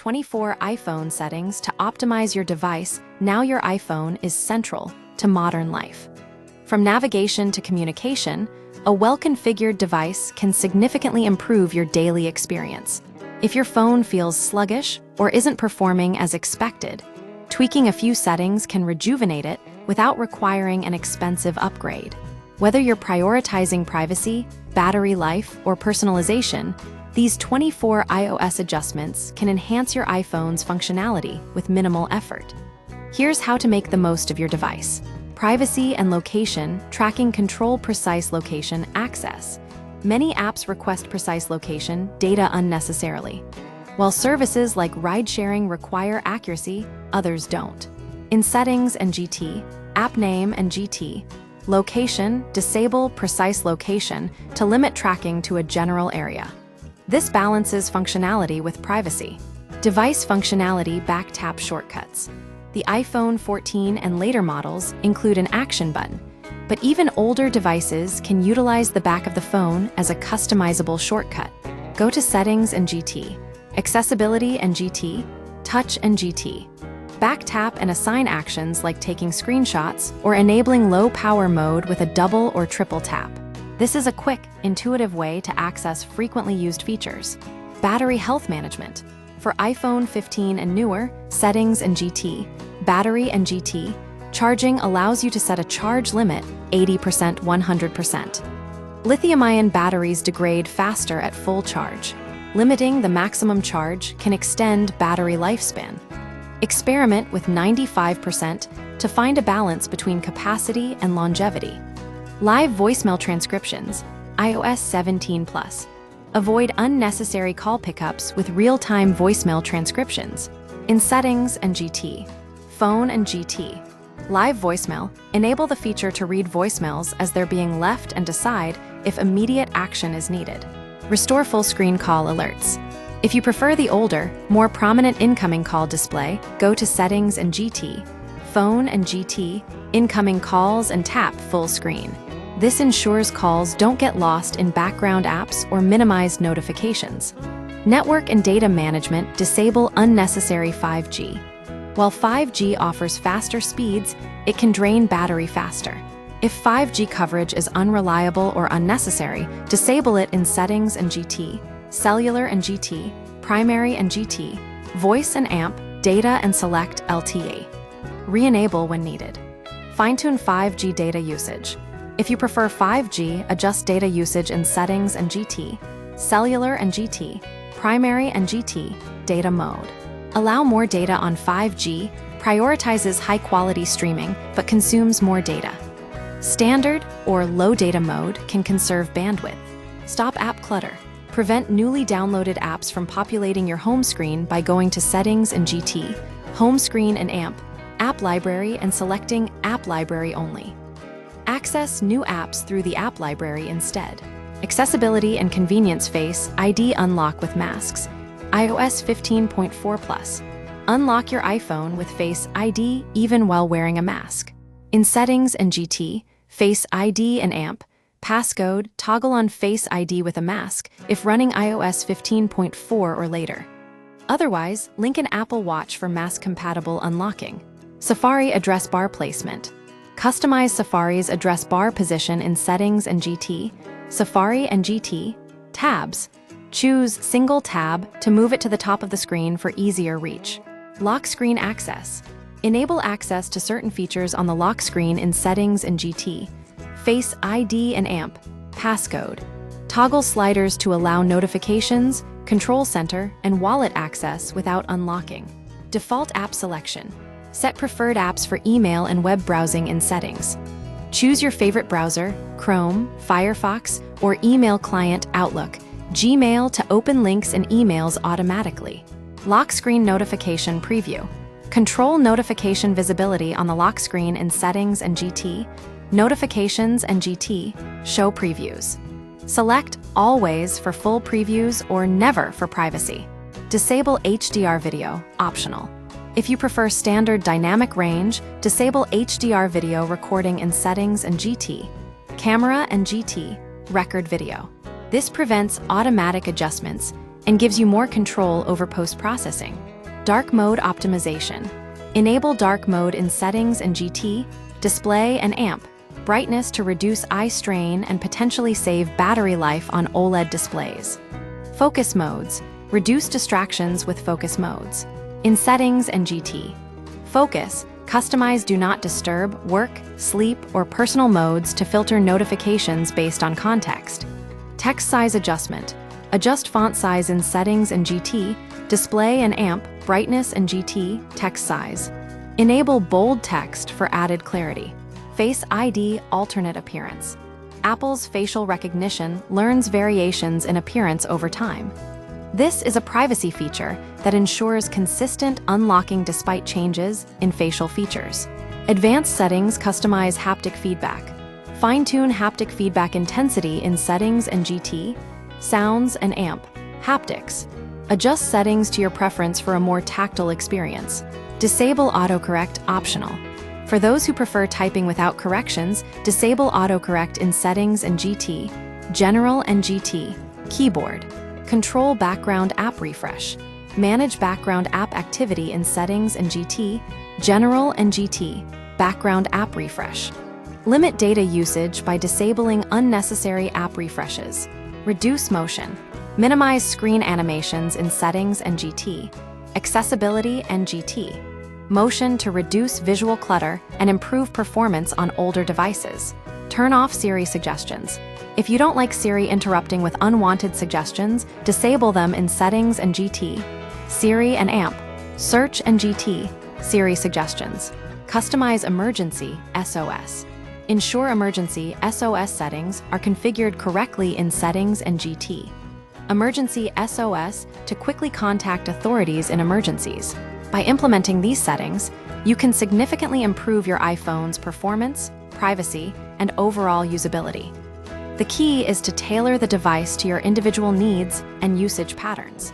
24 iPhone settings to optimize your device. Now your iPhone is central to modern life. From navigation to communication, a well-configured device can significantly improve your daily experience. If your phone feels sluggish or isn't performing as expected, tweaking a few settings can rejuvenate it without requiring an expensive upgrade. Whether you're prioritizing privacy, battery life, or personalization, these 24 iOS adjustments can enhance your iPhone's functionality with minimal effort. Here's how to make the most of your device. Privacy and location tracking. Control precise location access. Many apps request precise location data unnecessarily. While services like ride-sharing require accuracy, others don't. In Settings and GT, App Name and GT, Location, disable precise location to limit tracking to a general area. This balances functionality with privacy. Device functionality. Back tap shortcuts. The iPhone 14 and later models include an action button, but even older devices can utilize the back of the phone as a customizable shortcut. Go to Settings and GT, Accessibility and GT, Touch and GT. Back tap and assign actions like taking screenshots or enabling low power mode with a double or triple tap. This is a quick, intuitive way to access frequently used features. Battery health management. For iPhone 15 and newer, Settings and GT, Battery and GT, charging allows you to set a charge limit 80% 100%. Lithium-ion batteries degrade faster at full charge. Limiting the maximum charge can extend battery lifespan. Experiment with 95% to find a balance between capacity and longevity. Live voicemail transcriptions, iOS 17+. Avoid unnecessary call pickups with real-time voicemail transcriptions. In Settings and GT, Phone and GT, Live voicemail, enable the feature to read voicemails as they're being left and decide if immediate action is needed. Restore full screen call alerts. If you prefer the older, more prominent incoming call display, go to Settings and GT, Phone and GT, Incoming calls and tap full screen. This ensures calls don't get lost in background apps or minimized notifications. Network and data management. Disable unnecessary 5G. While 5G offers faster speeds, it can drain battery faster. If 5G coverage is unreliable or unnecessary, disable it in Settings and GT, Cellular and GT, Primary and GT, Voice and AMP, Data and select LTE. Re-enable when needed. Fine-tune 5G data usage. If you prefer 5G, adjust data usage in Settings and GT, Cellular and GT, Primary and GT, Data mode. Allow more data on 5G, prioritizes high-quality streaming, but consumes more data. Standard or low data mode can conserve bandwidth. Stop app clutter. Prevent newly downloaded apps from populating your home screen by going to Settings and GT, Home Screen and AMP, App Library and selecting App Library only. Access new apps through the App Library instead. Accessibility and convenience. Face ID unlock with masks. iOS 15.4+. Unlock your iPhone with Face ID even while wearing a mask. In Settings and GT, Face ID and AMP, passcode, toggle on Face ID with a mask if running iOS 15.4 or later. Otherwise, link an Apple Watch for mask-compatible unlocking. Safari address bar placement. Customize Safari's address bar position in Settings and GT, Safari and GT, Tabs. Choose Single Tab to move it to the top of the screen for easier reach. Lock screen access. Enable access to certain features on the lock screen in Settings and GT, Face ID and AMP, passcode. Toggle sliders to allow notifications, control center, and wallet access without unlocking. Default app selection. Set preferred apps for email and web browsing in Settings. Choose your favorite browser, Chrome, Firefox, or email client Outlook, Gmail to open links and emails automatically. Lock screen notification preview. Control notification visibility on the lock screen in Settings and GT, Notifications and GT, show previews. Select Always for full previews or Never for privacy. Disable HDR video, optional. If you prefer standard dynamic range, disable HDR video recording in Settings and GT, Camera and GT, Record video. This prevents automatic adjustments and gives you more control over post-processing. Dark mode optimization. Enable dark mode in settings and GT, display and amp, brightness to reduce eye strain and potentially save battery life on OLED displays. Focus modes. Reduce distractions with focus modes. In settings and GT. Focus. Customize Do Not Disturb, work, sleep, or personal modes to filter notifications based on context. Text size adjustment. Adjust font size in settings and GT, display and amp, brightness and GT, text size. Enable bold text for added clarity. Face ID alternate appearance. Apple's facial recognition learns variations in appearance over time. This is a privacy feature that ensures consistent unlocking despite changes in facial features. Advanced settings customize haptic feedback. Fine-tune haptic feedback intensity in settings and GT, sounds and amp, haptics. Adjust settings to your preference for a more tactile experience. Disable autocorrect optional. For those who prefer typing without corrections, disable autocorrect in settings and GT, general and GT, keyboard. Control background app refresh. Manage background app activity in settings and GT, general and GT, background app refresh. Limit data usage by disabling unnecessary app refreshes. Reduce motion. Minimize screen animations in settings and GT, accessibility and GT. Motion to reduce visual clutter and improve performance on older devices. Turn off Siri suggestions. If you don't like Siri interrupting with unwanted suggestions, disable them in settings and GT, Siri and amp, search and GT, Siri suggestions. Customize emergency SOS. Ensure emergency SOS settings are configured correctly in settings and GT. Emergency SOS to quickly contact authorities in emergencies. By implementing these settings, you can significantly improve your iPhone's performance, privacy, and overall usability. The key is to tailor the device to your individual needs and usage patterns.